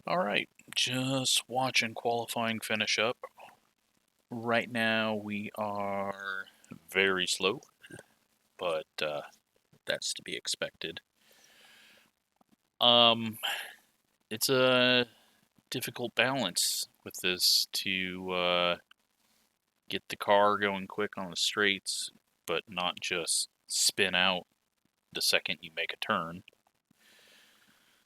Alright, just watching qualifying finish up. Right now we are very slow, but that's to be expected. It's a difficult balance with this to get the car going quick on the straights, but not just spin out the second you make a turn.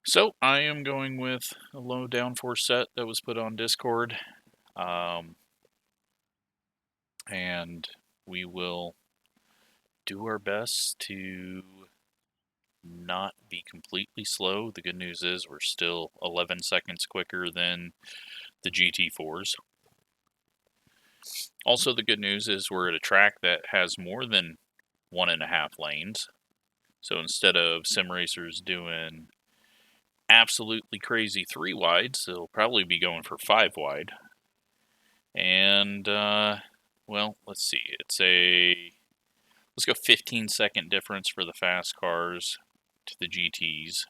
So I am going with a low downforce set that was put on Discord. And we will do our best to not be completely slow. The good news is we're still 11 seconds quicker than the GT4s. Also, the good news is we're at a track that has more than 1.5 lanes. So instead of sim racers doing absolutely crazy 3 wides, they'll probably be going for 5 wide. And, well, let's see. Let's go 15-second difference for the fast cars to the GTs.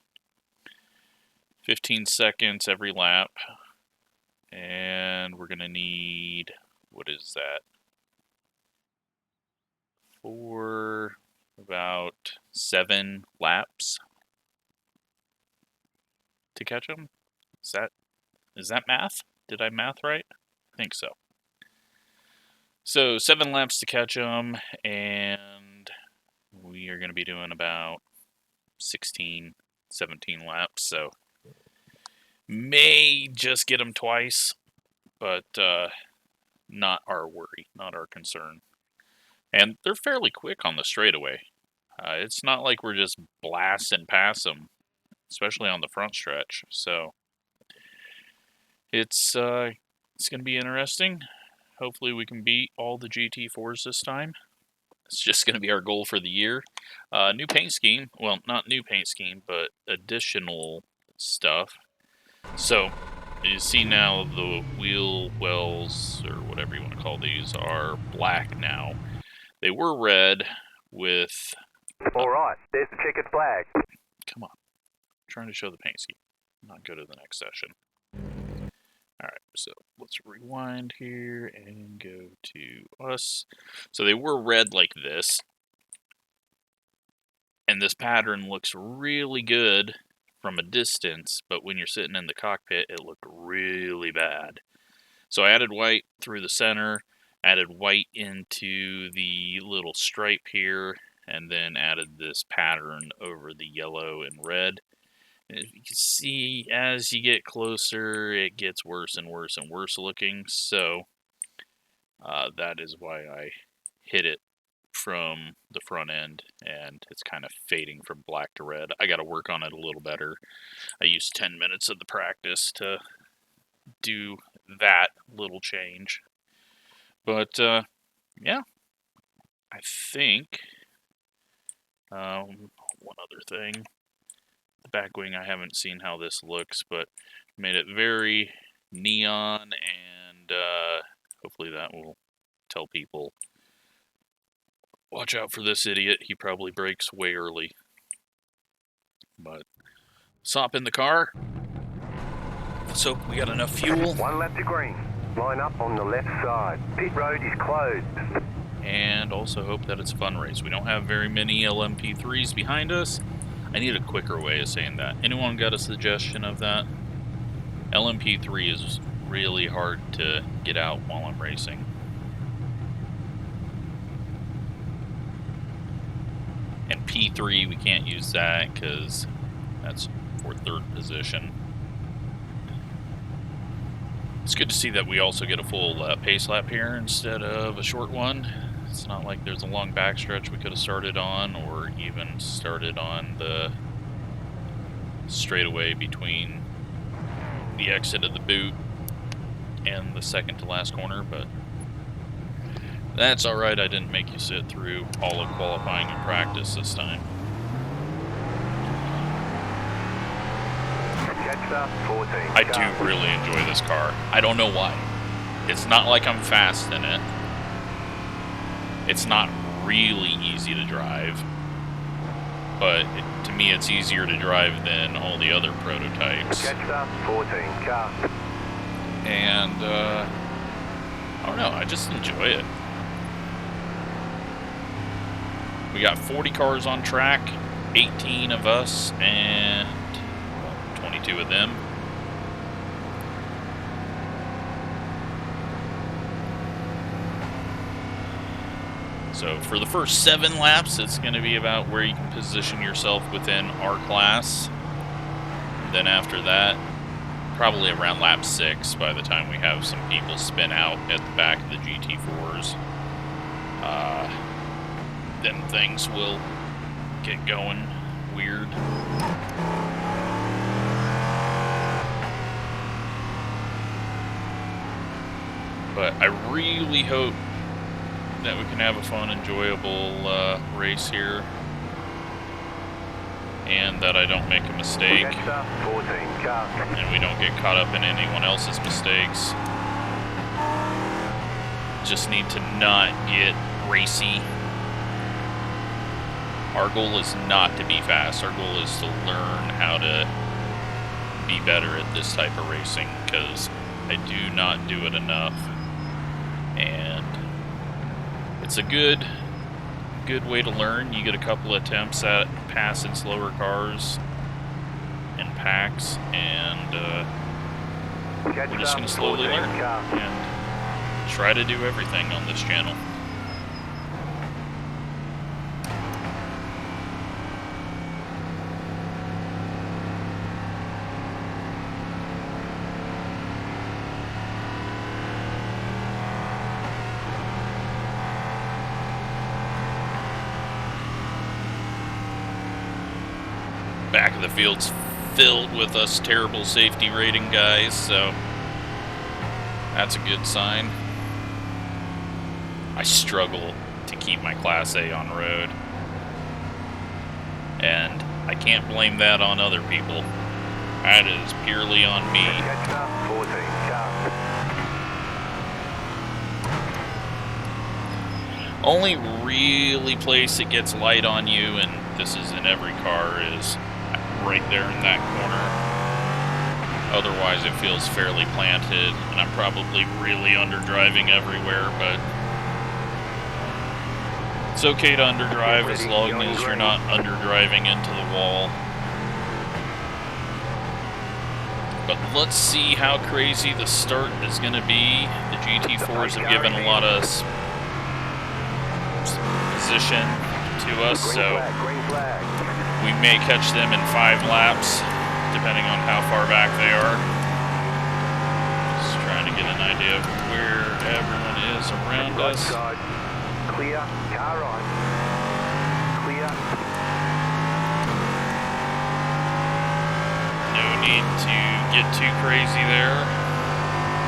15 seconds every lap. And we're going to need, what is that? For about 7 laps to catch them. Is that math? Did I math right? I think so. So 7 laps to catch them, and we are going to be doing about 16, 17 laps. So may just get them twice, but not our worry, not our concern. And they're fairly quick on the straightaway. It's not like we're just blasting past them, especially on the front stretch. So it's going to be interesting. Hopefully we can beat all the GT4s this time. It's just going to be our goal for the year. New paint scheme. Well, not new paint scheme, but additional stuff. So, you see now the wheel wells, or whatever you want to call these, are black now. They were red with... Alright, there's the checkered flag. Come on. I'm trying to show the paint scheme. Not go to the next session. Alright, so let's rewind here and go to us. So they were red like this. And this pattern looks really good from a distance, but when you're sitting in the cockpit, it looked really bad. So I added white through the center, added white into the little stripe here, and then added this pattern over the yellow and red. And you can see as you get closer, it gets worse and worse and worse looking. So that is why I hit it from the front end, and it's kind of fading from black to red. I got to work on it a little better. I used 10 minutes of the practice to do that little change. But yeah, I think one other thing. The back wing, I haven't seen how this looks, but made it very neon, and hopefully that will tell people, watch out for this idiot, he probably brakes way early. But let's hop in the car. Let's hope we got enough fuel. 1 lap to green. Line up on the left side. Pit road is closed. And also hope that it's a fun race. We don't have very many LMP3s behind us. I need a quicker way of saying that. Anyone got a suggestion of that? LMP3 is really hard to get out while I'm racing. And P3, we can't use that because that's for 3rd position. It's good to see that we also get a full pace lap here instead of a short one. It's not like there's a long backstretch we could have started on, or even started on the straightaway between the exit of the boot and the second to last corner, but that's alright. I didn't make you sit through all of qualifying and practice this time. I do really enjoy this car. I don't know why. It's not like I'm fast in it. It's not really easy to drive. but to me it's easier to drive than all the other prototypes. Jetstar 14 car. And I don't know, I just enjoy it. We got 40 cars on track, 18 of us and 22 of them. So for the first 7 laps, it's going to be about where you can position yourself within our class. And then after that, probably around lap 6, by the time we have some people spin out at the back of the GT4s, then things will get going weird. But I really hope that we can have a fun, enjoyable race here, and that I don't make a mistake, and we don't get caught up in anyone else's mistakes. Just need to not get racy. Our goal is not to be fast. Our goal is to learn how to be better at this type of racing, because I do not do it enough. And it's a good way to learn. You get a couple attempts at passing slower cars and packs, and we're just going to slowly learn and try to do everything on this channel. Back of the field's filled with us terrible safety rating guys, so that's a good sign. I struggle to keep my Class A on road, and I can't blame that on other people. That is purely on me. Only really place it gets light on you, and this is in every car, is right there in that corner. Otherwise it feels fairly planted, and I'm probably really underdriving everywhere, but it's okay to underdrive as long as you're not underdriving into the wall. But let's see how crazy the start is going to be. The GT4s have given a lot of position to us, so we may catch them in 5 laps, depending on how far back they are. Just trying to get an idea of where everyone is around us. Clear, car on. Clear. No need to get too crazy there.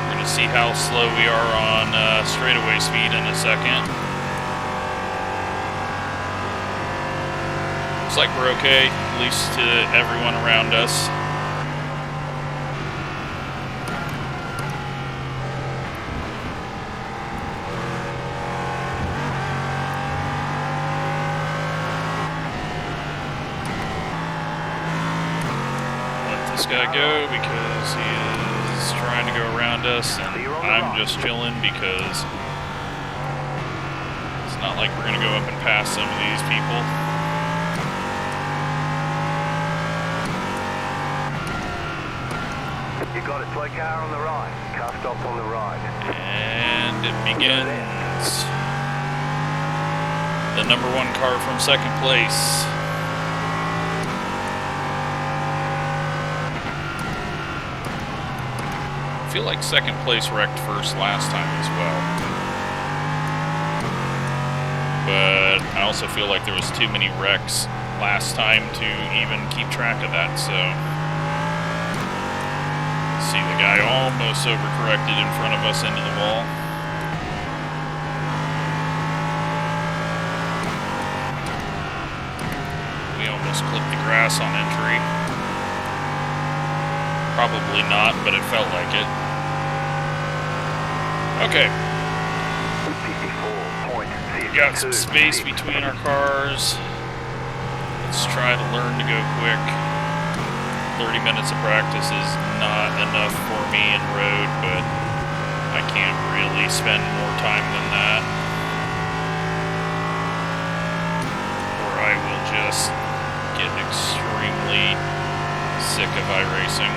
We're going to see how slow we are on straightaway speed in a second. Looks like we're okay, at least to everyone around us. Let this guy go because he is trying to go around us, and I'm just chilling because it's not like we're going to go up and pass some of these people. You got it, slow car on the right, car stop on the right. And it begins. The number 1 car from 2nd place. I feel like 2nd place wrecked first last time as well. But I also feel like there was too many wrecks last time to even keep track of that, so... See the guy almost overcorrected in front of us into the wall. We almost clipped the grass on entry. Probably not, but it felt like it. Okay. We got some space between our cars. Let's try to learn to go quick. 30 minutes of practice is not enough for me in road, but I can't really spend more time than that, or I will just get extremely sick of iRacing.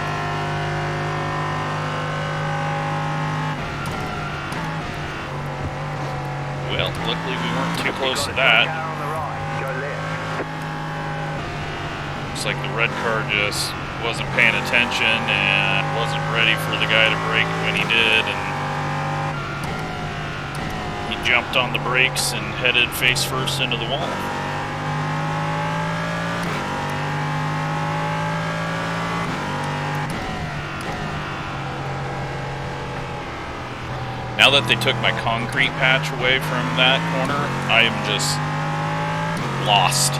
Well, luckily we weren't too close to that. Looks like the red car just wasn't paying attention and wasn't ready for the guy to brake when he did, and he jumped on the brakes and headed face first into the wall. Now that they took my concrete patch away from that corner, I am just lost.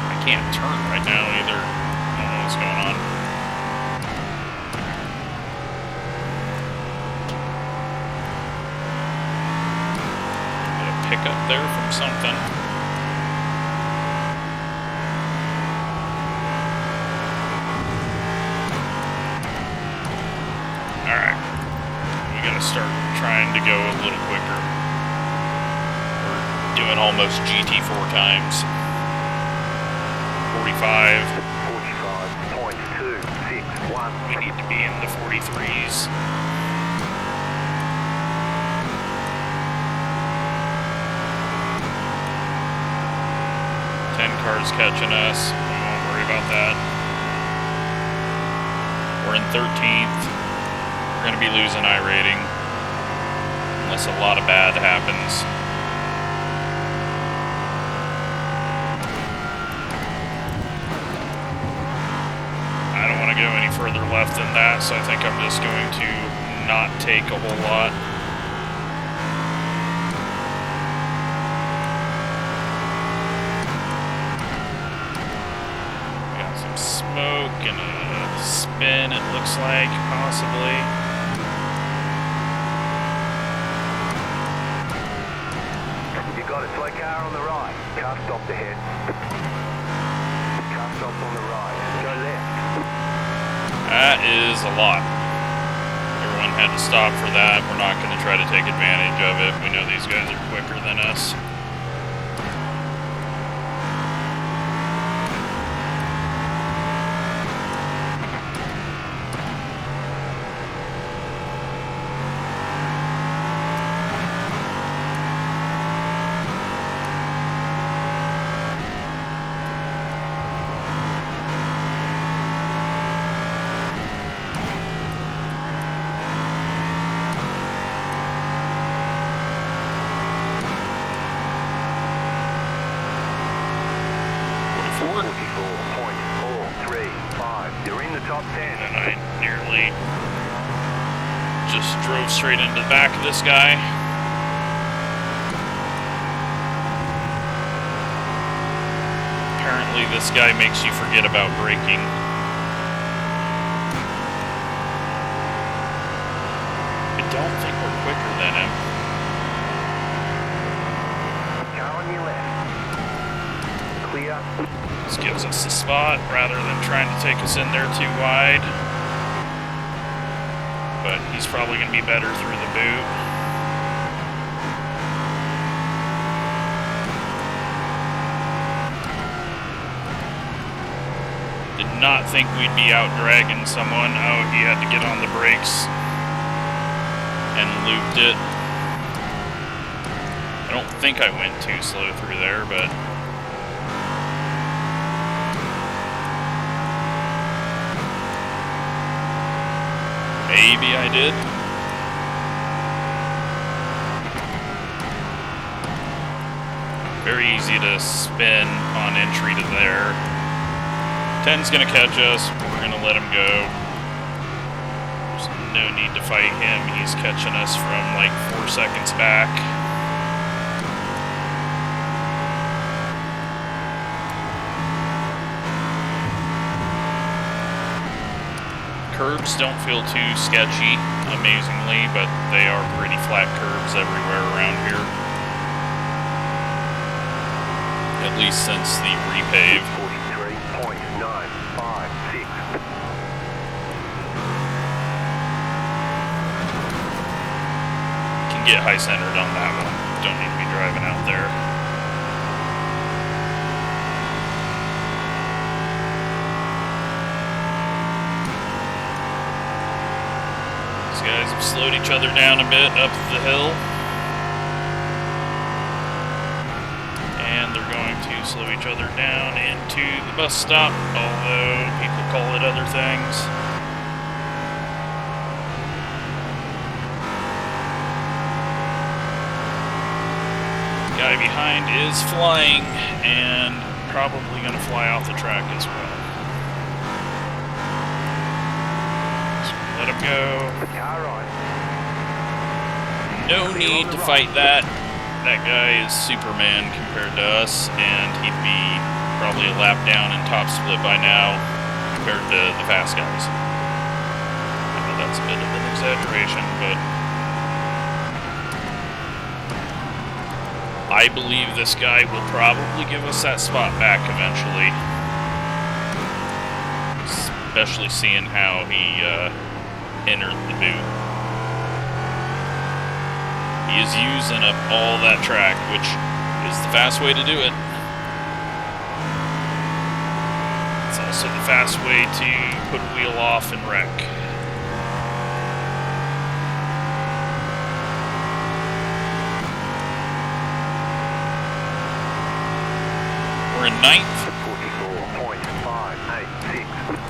I can't turn right now either. I don't know what's going on. Get a pickup there from something. Start trying to go a little quicker. We're doing almost GT4 times. 45. 45.261. We need to be in the 43s. Cars catching us. We won't worry about that. We're in 13th. We're going to be losing iRating unless a lot of bad happens. I don't want to go any further left than that, so I think I'm just going to not take a whole lot. We got some smoke and a spin, it looks like, possibly. Got a slow car on the right. Car stopped ahead. Car stopped on the right. Go left. That is a lot. Everyone had to stop for that. We're not going to try to take advantage of it. We know these guys are quicker than us. Straight into the back of this guy. Apparently this guy makes you forget about braking. I don't think we're quicker than him. Car on your left. Clear. This gives us the spot rather than trying to take us in there too wide. But he's probably going to be better through the boot. Did not think we'd be out dragging someone. Oh, he had to get on the brakes and looped it. I don't think I went too slow through there, but maybe I did. Very easy to spin on entry to there. 10's gonna catch us. We're gonna let him go. There's no need to fight him. He's catching us from like 4 seconds back. curbs don't feel too sketchy, amazingly, but they are pretty flat curbs everywhere around here. At least since the repave. 43.956. Can get high centered on that one. Don't need to be driving out there. These guys have slowed each other down a bit up the hill. And they're going to slow each other down into the bus stop, although people call it other things. The guy behind is flying and probably going to fly off the track as well. So let him go. No need to fight that. That guy is Superman compared to us, and he'd be probably a lap down in top split by now compared to the fast guys. I know that's a bit of an exaggeration, but I believe this guy will probably give us that spot back eventually. Especially seeing how he entered the boot. He is using up all that track, which is the fast way to do it. It's also the fast way to put a wheel off and wreck. We're in 9th. 44.586.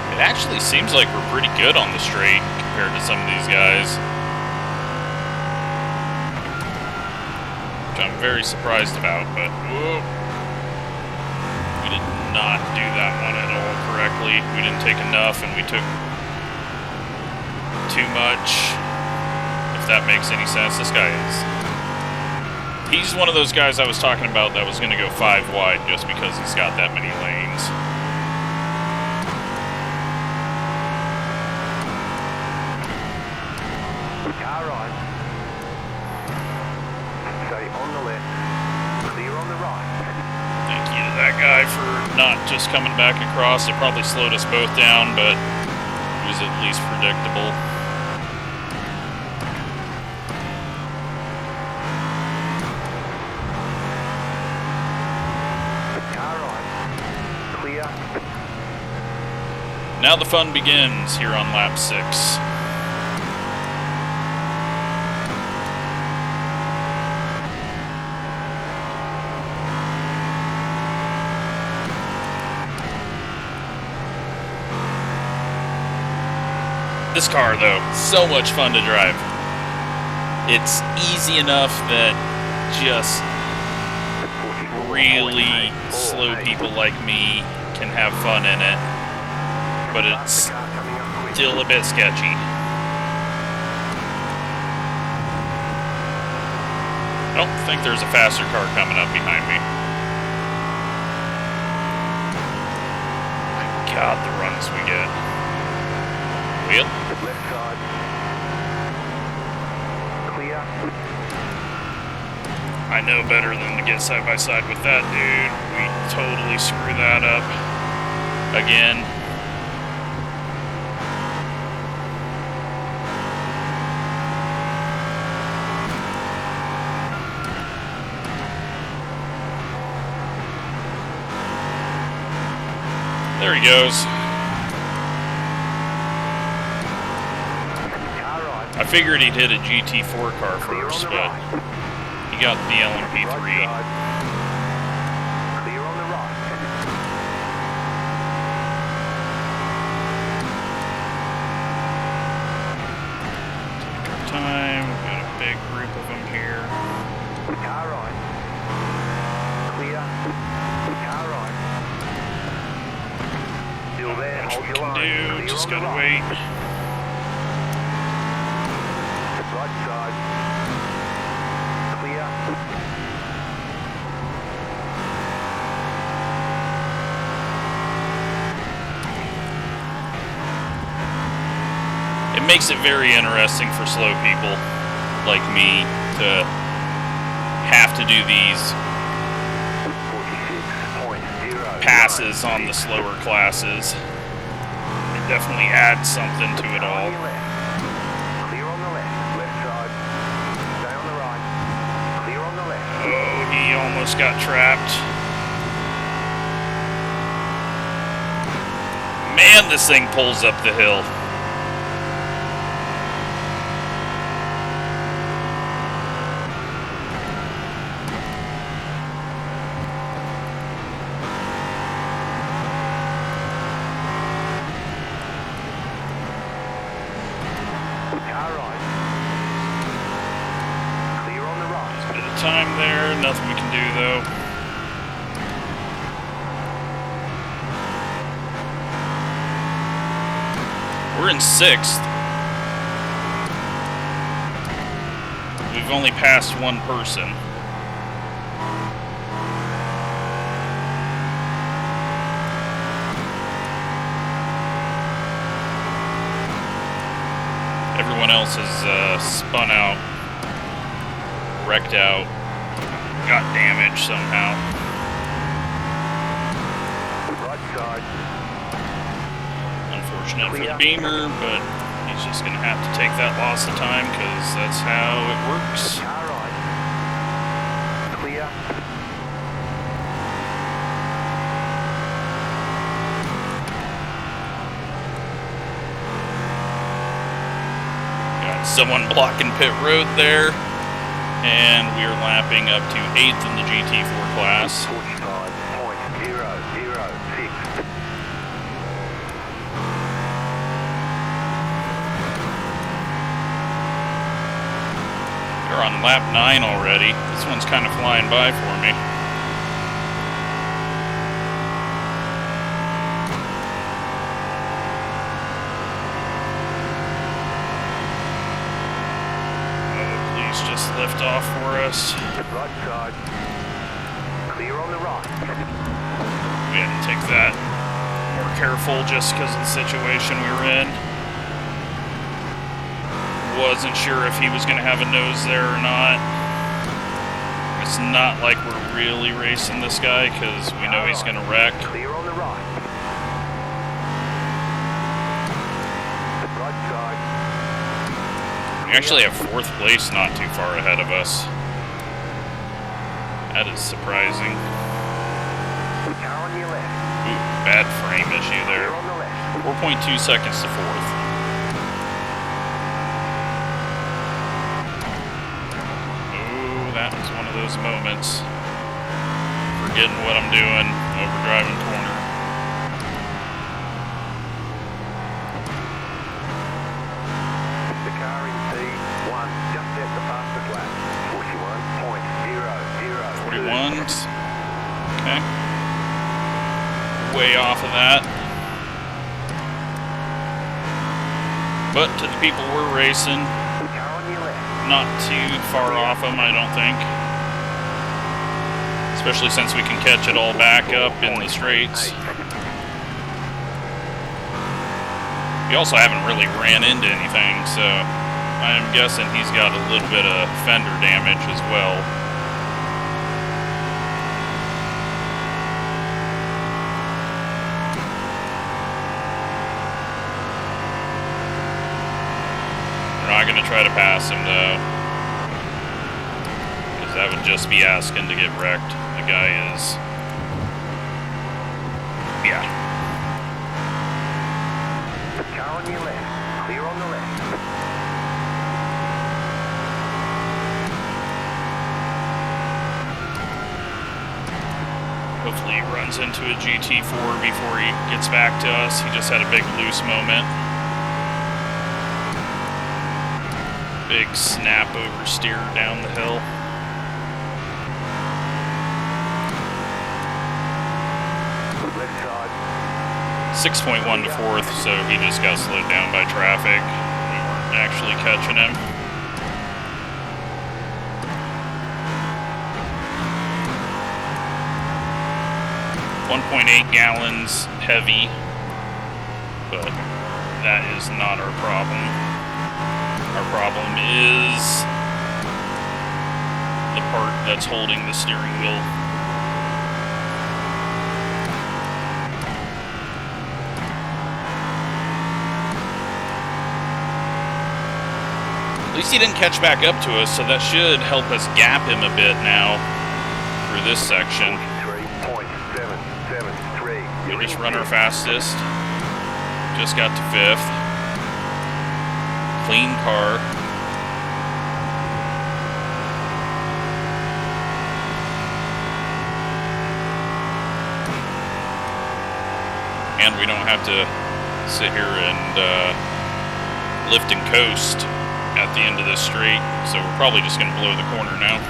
It actually seems like we're pretty good on the straight compared to some of these guys, which I'm very surprised about, but whoa, we did not do that one at all correctly. We didn't take enough and we took too much, if that makes any sense. This guy is, he's one of those guys I was talking about that was going to go 5 wide just because he's got that many lanes. Guy for not just coming back across. It probably slowed us both down, but it was at least predictable. Clear. Now the fun begins here on lap 6. This car, though, so much fun to drive. It's easy enough that just really slow people like me can have fun in it, but it's still a bit sketchy. I don't think there's a faster car coming up behind me. My God, the runs we get. Wheel. Left side. Clear. I know better than to get side by side with that dude. We totally screw that up again. There he goes. I figured he'd hit a GT4 car first, but he got the LMP3. Clear on the right. Take our time. We've got a big group of them here. Car right. Clear. Car right. Still there. can do. Just gotta wait. Right side. Clear. It makes it very interesting for slow people like me to have to do these passes on the slower classes. It definitely adds something to it all. Clear on the left. Left side. Stay on the right. Clear on the left. Oh, he almost got trapped. Man, this thing pulls up the hill. Time there, nothing we can do though. We're in 6th. We've only passed one person. Everyone else has spun out. Wrecked out, got damaged somehow. Right side. Unfortunate for the Beamer, but he's just going to have to take that loss of time because that's how it works. Car right. Clear. Got someone blocking pit road there. And we are lapping up to 8th in the GT4 class. 45.006. We're on lap 9 already. This one's kind of flying by for me. Lift off for us. Right side. Clear on the right. We had to take that more careful just because of the situation we were in. Wasn't sure if he was going to have a nose there or not. It's not like we're really racing this guy because we know he's going to wreck. Clear on the right. Right side. We actually have 4th place not too far ahead of us. That is surprising. Car on your left. Ooh, bad frame issue there. Clear on the left. 4.2 seconds to 4th. Ooh, that was one of those moments. Forgetting what I'm doing, overdriving corner. Okay. Way off of that. But to the people we're racing, not too far off them, I don't think. Especially since we can catch it all back up in the straights. We also haven't really ran into anything, so I'm guessing he's got a little bit of fender damage as well. Not going to try to pass him though, because that would just be asking to get wrecked. The guy is, yeah. Car on your left, clear on the left. Hopefully he runs into a GT4 before he gets back to us. He just had a big loose moment. Big snap oversteer down the hill. 6.1 to 4th, so he just got slowed down by traffic. We weren't actually catching him. .8 gallons heavy, but that is not our problem. Our problem is the part that's holding the steering wheel. At least he didn't catch back up to us, so that should help us gap him a bit now through this section. We just run our fastest. Just got to 5th. Clean car. And we don't have to sit here and lift and coast at the end of this straight. So we're probably just going to blow the corner now.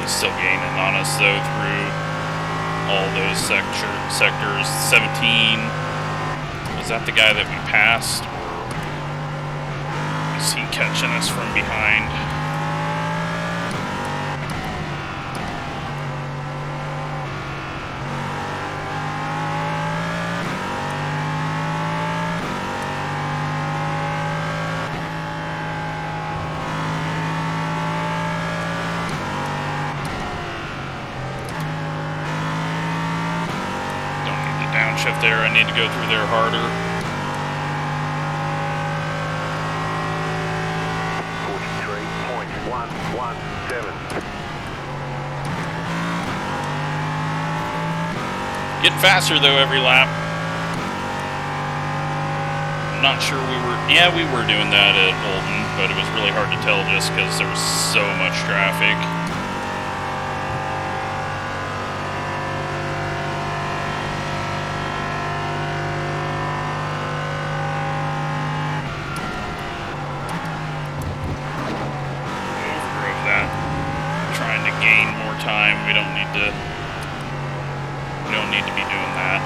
Still gaining on us though through all those sectors. 17, was that the guy that we passed, or is he catching us from behind? Downshift there, I need to go through there harder. 43.117. Getting faster though every lap. I'm not sure we were, yeah, we were doing that at Bolton, but it was really hard to tell just because there was so much traffic. We don't need to be doing that.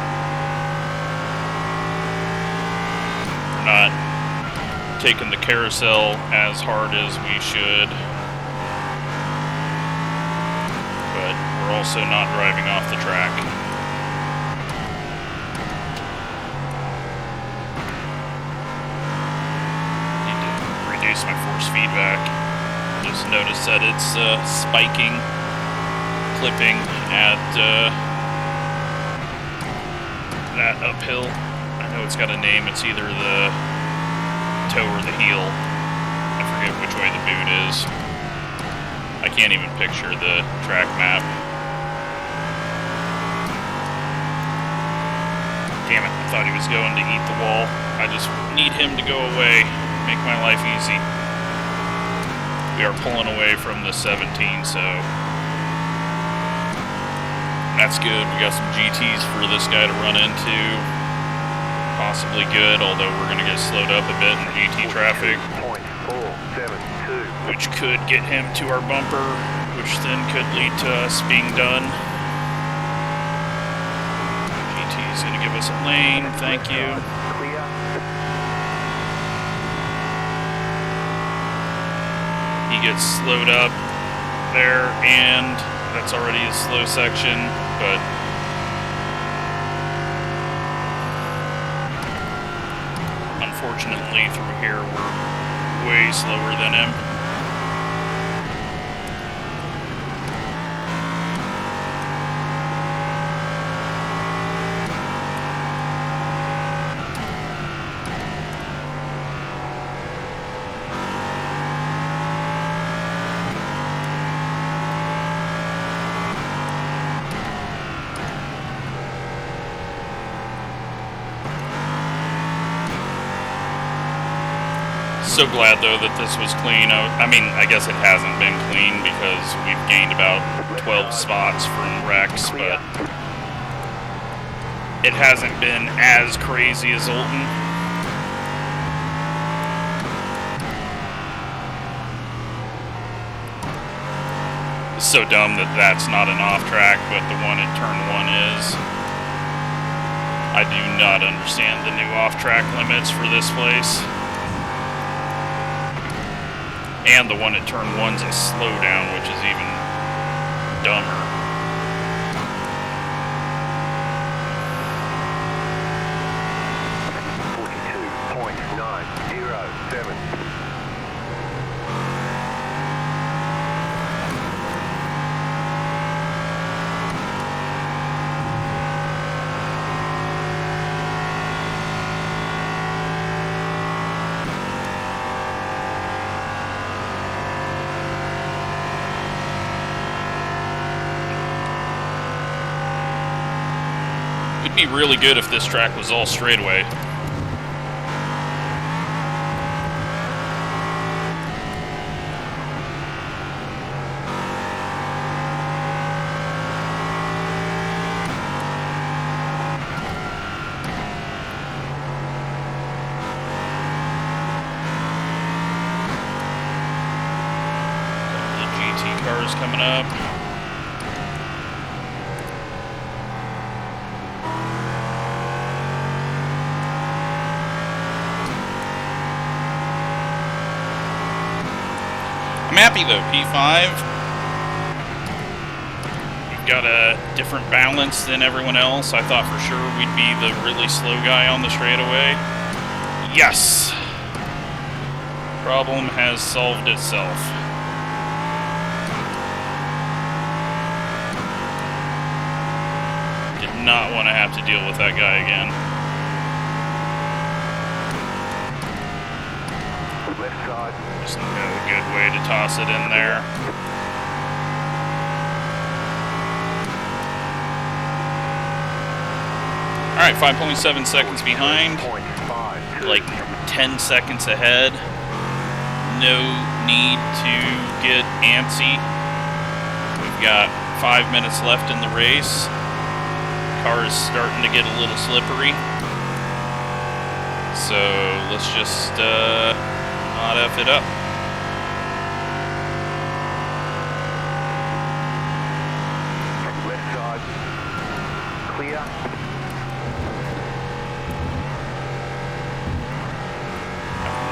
We're not taking the carousel as hard as we should, but we're also not driving off the track. Need to reduce my force feedback. Just notice that it's spiking, clipping at that uphill. I know it's got a name. It's either the toe or the heel. I forget which way the boot is. I can't even picture the track map. Damn it, I thought he was going to eat the wall. I just need him to go away. Make my life easy. We are pulling away from the 17, so that's good. We got some GTs for this guy to run into. Possibly good, although we're going to get slowed up a bit in GT traffic, which could get him to our bumper, which then could lead to us being done. GT is going to give us a lane. Thank you. He gets slowed up there, and that's already a slow section, but unfortunately through here we're way slower than him. So glad though that this was clean. I mean, I guess it hasn't been clean because we've gained about 12 spots from Rex, but it hasn't been as crazy as Olton. It's so dumb that that's not an off track, but the one at turn 1 is. I do not understand the new off track limits for this place. And the one at turn 1's a slowdown, which is even dumber. It'd be really good if this track was all straightaway. The GT cars coming up. I'm happy though, P5. We've got a different balance than everyone else. I thought for sure we'd be the really slow guy on the straightaway. Yes! Problem has solved itself. Did not want to have to deal with that guy again. Left side. Just no good way to toss it in there. Alright, 5.7 seconds behind. Like 10 seconds ahead. No need to get antsy. We've got 5 minutes left in the race. Car is starting to get a little slippery. So let's just not F it up. Left side. Clear.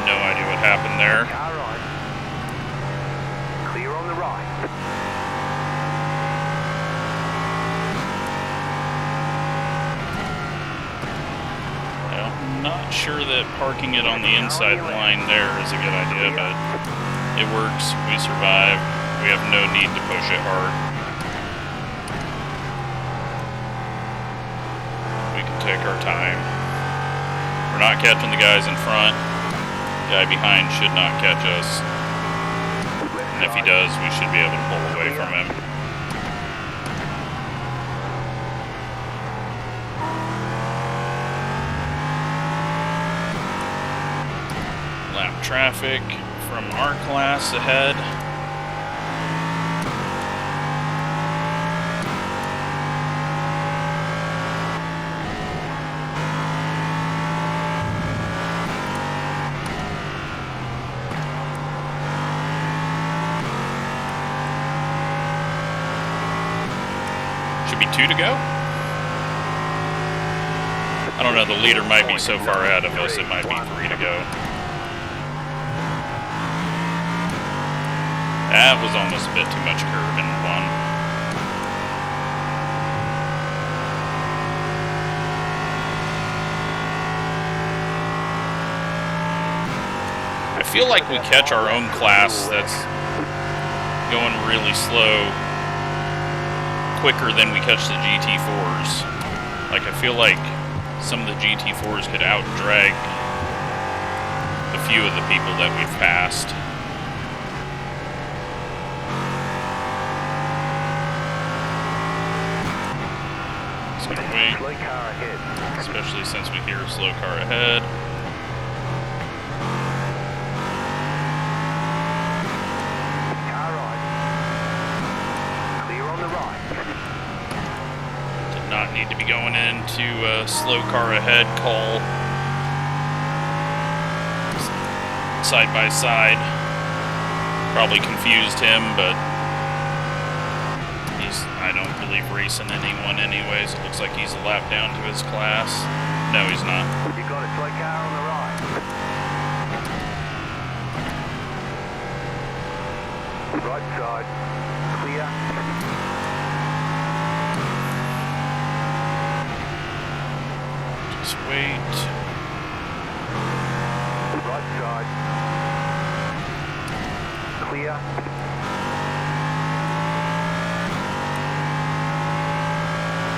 No idea what happened there. Car right. Clear on the right. Well, I'm not sure that parking it on the inside line there is a good idea, but it works. We survive. We have no need to push it hard. We can take our time. We're not catching the guys in front. The guy behind should not catch us. And if he does, we should be able to pull away from him. Lap traffic from our class ahead. Should be 2 to go. I don't know, the leader might be so far ahead of us, it might be 3 to go. That was almost a bit too much curve in 1. I feel like we catch our own class that's going really slow quicker than we catch the GT4s. Like, I feel like some of the GT4s could out-drag a few of the people that we've passed. Just gonna wait, Slow car ahead. especially since we hear a slow car ahead. Need to be going into a slow car ahead call. Side by side. Probably confused him, but he's, I don't believe, racing anyone anyways. It looks like he's a lap down to his class. No, he's not. You got a slow car on the right. Right side. Clear. Just wait. Right side. Clear.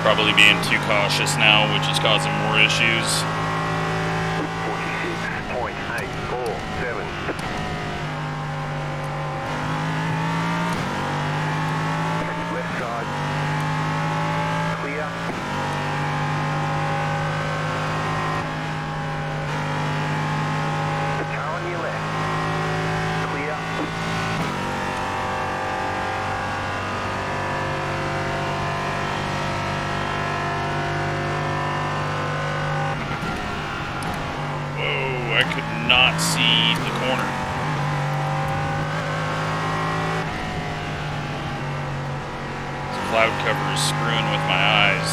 Probably being too cautious now, which is causing more issues. 46.847. Left side. Clear. The car on your left. Clear. Whoa, I could not see the corner. This cloud cover is screwing with my eyes.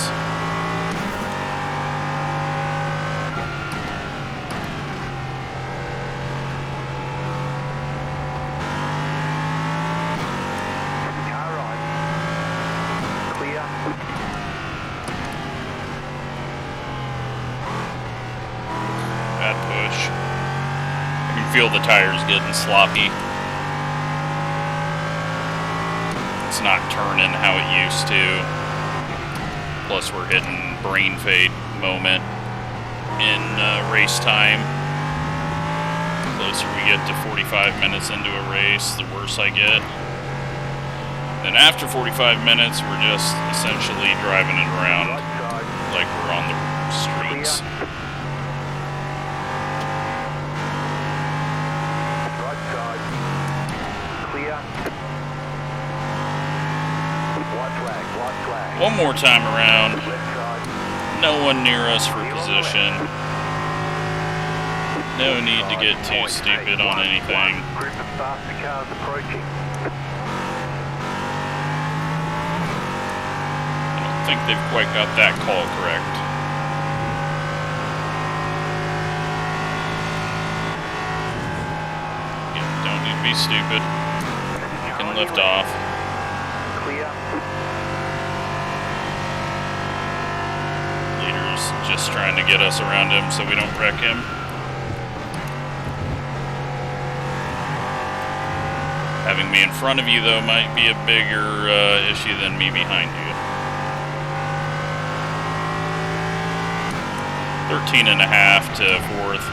Car right. Clear. Bad push. I can feel the tires getting sloppy. It's not turning how it used to. Plus we're hitting brain fade moment in race time. The closer we get to 45 minutes into a race, the worse I get. Then after 45 minutes, we're just essentially driving it around Right side. like we're on the streets. Right side. Clear. White flag, white flag. One more time around. Left side. No one near us for position. No need to get too stupid on anything. Group of faster cars approaching. I don't think they've quite got that call correct. Yeah, don't need to be stupid. You can lift off. Clear. Leader's just trying to get us around him so we don't wreck him. Having me in front of you, though, might be a bigger issue than me behind you. 13.5 to 4th.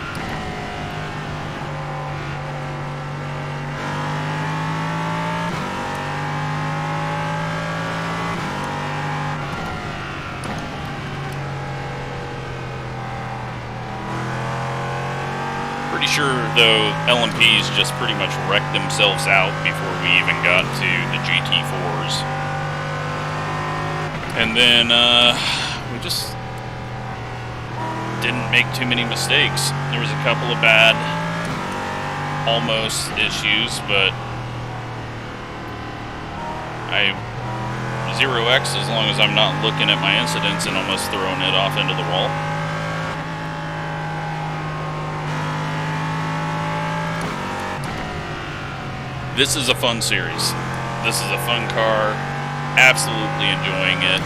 Pretty sure, though, LMPs just pretty much wrecked themselves out before we even got to the GT4s. And then, we just didn't make too many mistakes. There was a couple of bad, almost issues, but I 0x as long as I'm not looking at my incidents and almost throwing it off into the wall. This is a fun series. This is a fun car. Absolutely enjoying it.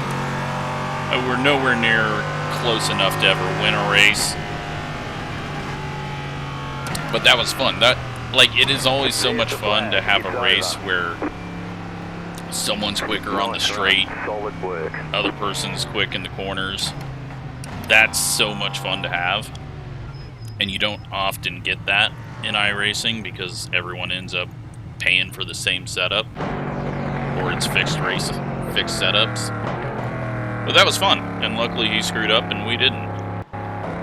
We're nowhere near close enough to ever win a race. But that was fun. It is always so much fun to have a race where someone's quicker on the straight, Solid work. other person's quick in the corners. That's so much fun to have. And you don't often get that in iRacing because everyone ends up paying for the same setup, or it's fixed setups. But that was fun, and luckily he screwed up and we didn't.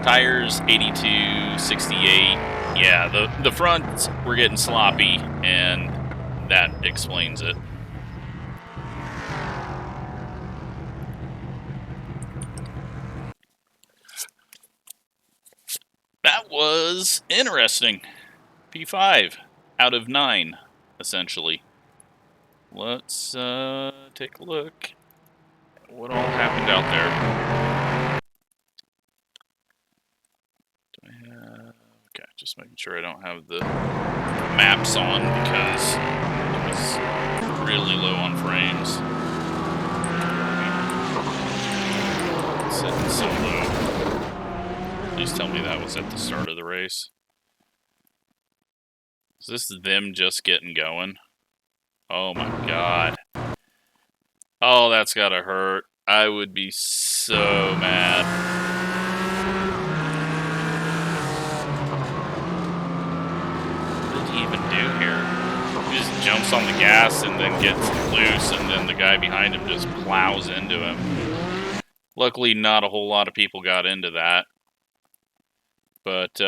Tires 82, 68. Yeah, the fronts were getting sloppy, and that explains it. was interesting. P5 out of 9, essentially. Let's take a look at what all happened out there. Do I have... Okay, just making sure I don't have the maps on because it was really low on frames. Sitting so low. Please tell me that was at the start of the race. Is this them just getting going? Oh my god. Oh, that's gotta hurt. I would be so mad. What did he even do here? He just jumps on the gas and then gets loose, and then the guy behind him just plows into him. Luckily, not a whole lot of people got into that. But,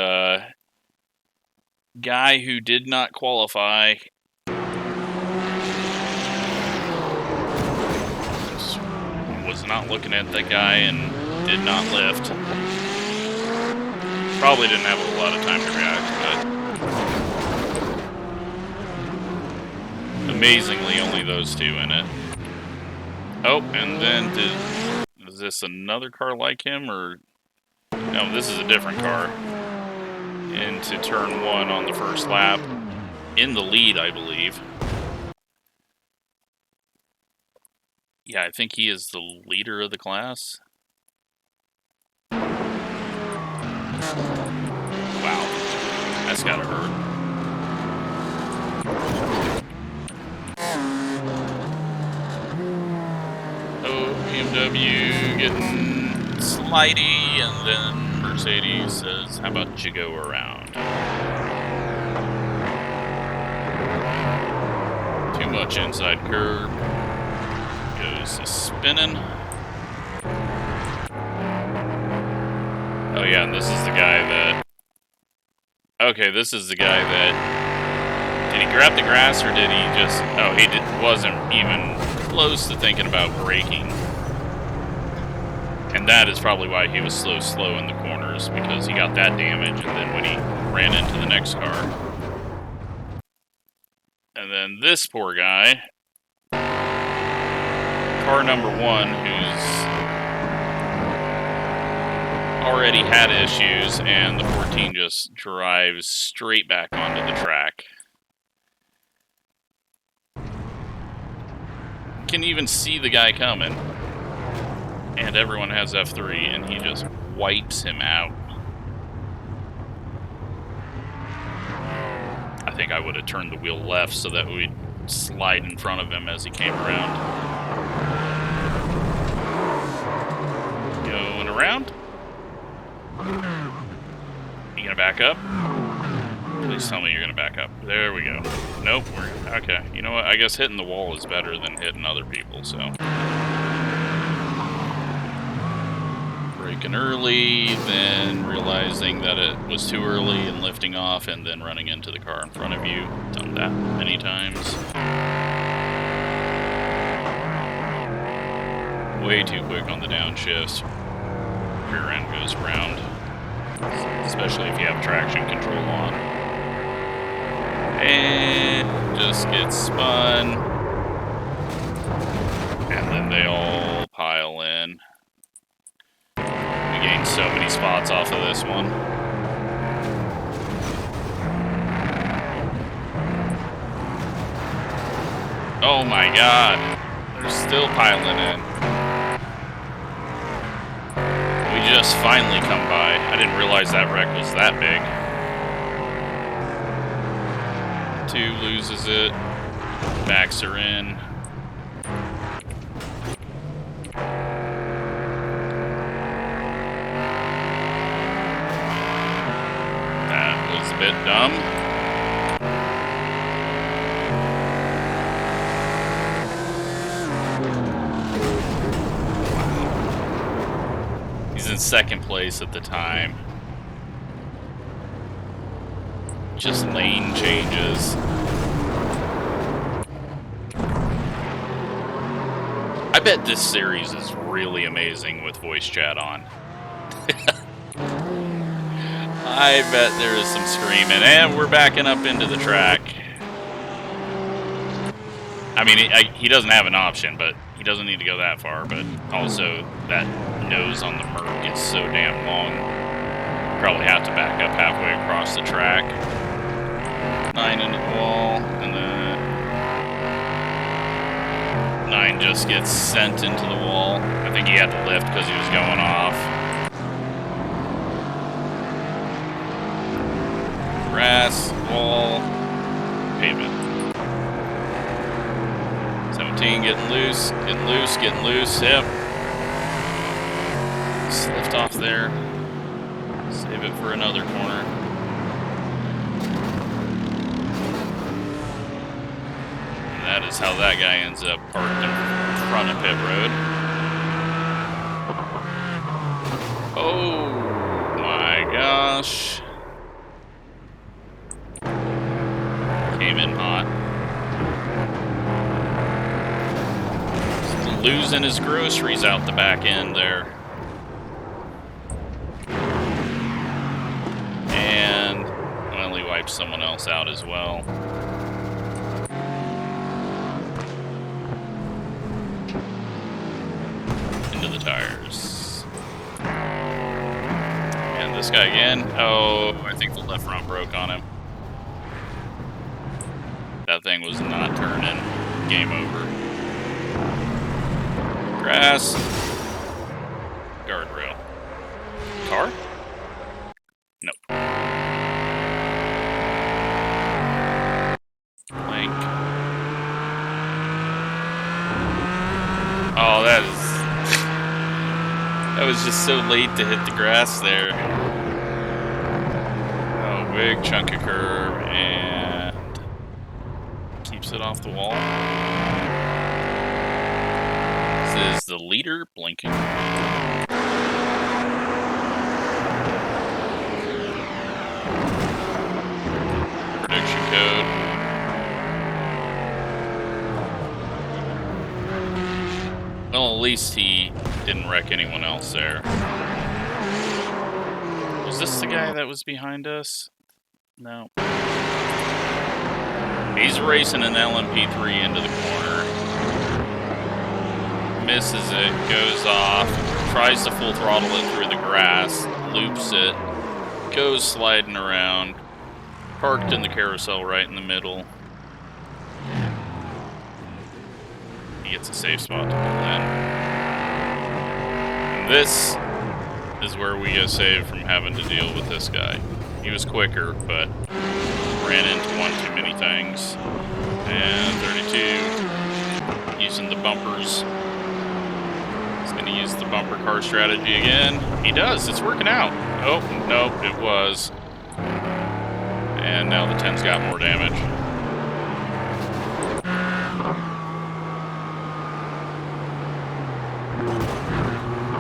guy who did not qualify was not looking at that guy and did not lift. Probably didn't have a whole lot of time to react, but amazingly only those two in it. Oh, and then is this another car like him, or no, this is a different car. Into turn 1 on the first lap. In the lead, I believe. Yeah, I think he is the leader of the class. Wow. That's gotta hurt. Oh, BMW getting slidey, and then Mercedes says, how about you go around? Too much inside curb. Goes spinning. Oh yeah, and this is the guy that... Okay, this is the guy that... Did he grab the grass, or did he just... Oh, he wasn't even close to thinking about braking. And that is probably why he was slow in the corners, because he got that damage, and then when he ran into the next car. And then this poor guy, car number 1, who's already had issues, and the 14 just drives straight back onto the track. Can even see the guy coming. And everyone has F3, and he just wipes him out. I think I would have turned the wheel left so that we'd slide in front of him as he came around. Going around. You gonna back up? Please tell me you're gonna back up. There we go. Nope, we're okay. You know what? I guess hitting the wall is better than hitting other people, so. Braking early, then realizing that it was too early and lifting off, and then running into the car in front of you. Done that many times. Way too quick on the downshifts. Rear end goes around, especially if you have traction control on. And just gets spun. And then they all pile in. We gained so many spots off of this one. Oh my god. They're still piling in. We just finally come by. I didn't realize that wreck was that big. 2 loses it. Backs her in. That was a bit dumb. He's in second place at the time. Just lane changes. I bet this series is really amazing with voice chat on. I bet there is some screaming. And we're backing up into the track. I mean, he doesn't have an option, but he doesn't need to go that far. But also, that nose on the Merc is so damn long. Probably have to back up halfway across the track. 9 into the wall, and then 9 just gets sent into the wall. I think he had to lift because he was going off. Grass, wall, pavement. 17 getting loose, getting loose, getting loose. Yep. Just lift off there. Save it for another corner. And that is how that guy ends up parked in front of pit road. Oh my gosh. Came in hot. Still losing his groceries out the back end there. And well, he wiped someone else out as well. Into the tires. And this guy again. Oh, I think the left front broke on him. That thing was not turning. Game over. Grass. Guardrail. Car? Nope. Plank. Oh, that was just so late to hit the grass there. Oh, big chunk of curb and keeps it off the wall. This is the leader blinking. Prediction code. Well, at least he didn't wreck anyone else there. Was this the guy that was behind us? No. He's racing an LMP3 into the corner. Misses it, goes off, tries to full throttle it through the grass, loops it, goes sliding around, parked in the carousel right in the middle. He gets a safe spot to pull in. And this is where we get saved from having to deal with this guy. He was quicker, but ran into one too many things. And 32, using the bumpers. He's going to use the bumper car strategy again. He does, it's working out. Oh, nope, it was. And now the 10's got more damage.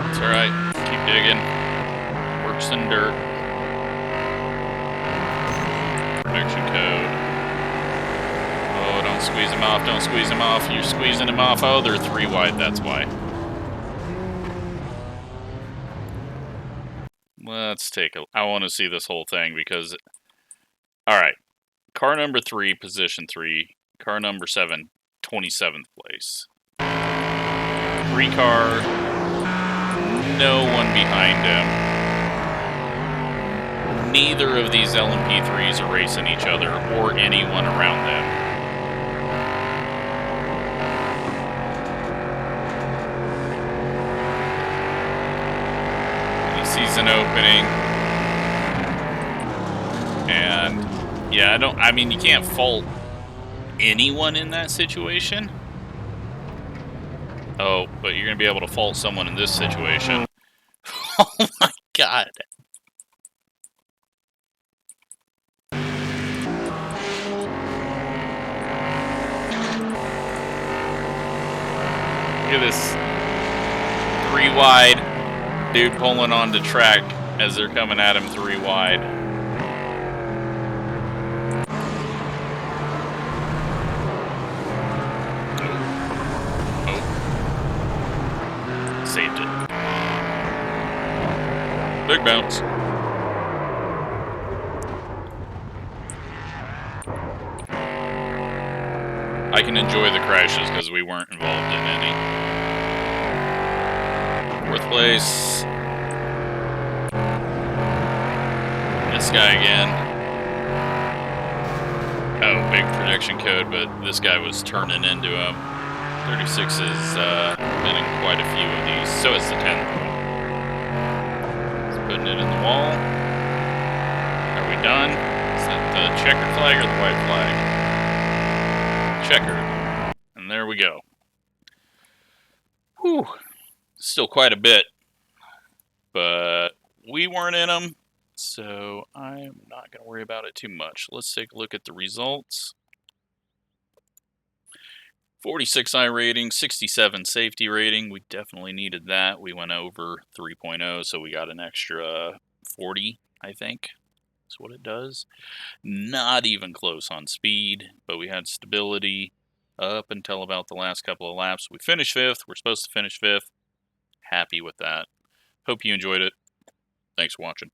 It's alright, keep digging. Works in dirt. Prediction code. Oh, don't squeeze him off, don't squeeze him off. You're squeezing him off. Oh, they're 3 wide, that's why. Let's take a... I want to see this whole thing because... Alright. Car number 3, position 3. Car number 7, 27th place. 3 car. No one behind him. Neither of these LMP3s are racing each other or anyone around them. He sees an opening. And yeah, I mean, you can't fault anyone in that situation. Oh, but you're going to be able to fault someone in this situation. Oh my god. Look at this 3 wide dude pulling onto track as they're coming at him 3 wide. Oh. Saved it. Big bounce. I can enjoy the crashes because we weren't involved in any. 4th place. This guy again. Oh, big prediction code, but this guy was turning into him. 36 has been in quite a few of these. So is the 10th one. He's putting it in the wall. Are we done? Is that the checkered flag or the white flag? Checkered. And there we go. Whew. Still quite a bit. But we weren't in them, so I'm not going to worry about it too much. Let's take a look at the results. 46 iRating, 67 safety rating. We definitely needed that. We went over 3.0, so we got an extra 40, I think. That's what it does. Not even close on speed, but we had stability up until about the last couple of laps. We finished 5th. We're supposed to finish 5th. Happy with that. Hope you enjoyed it. Thanks for watching.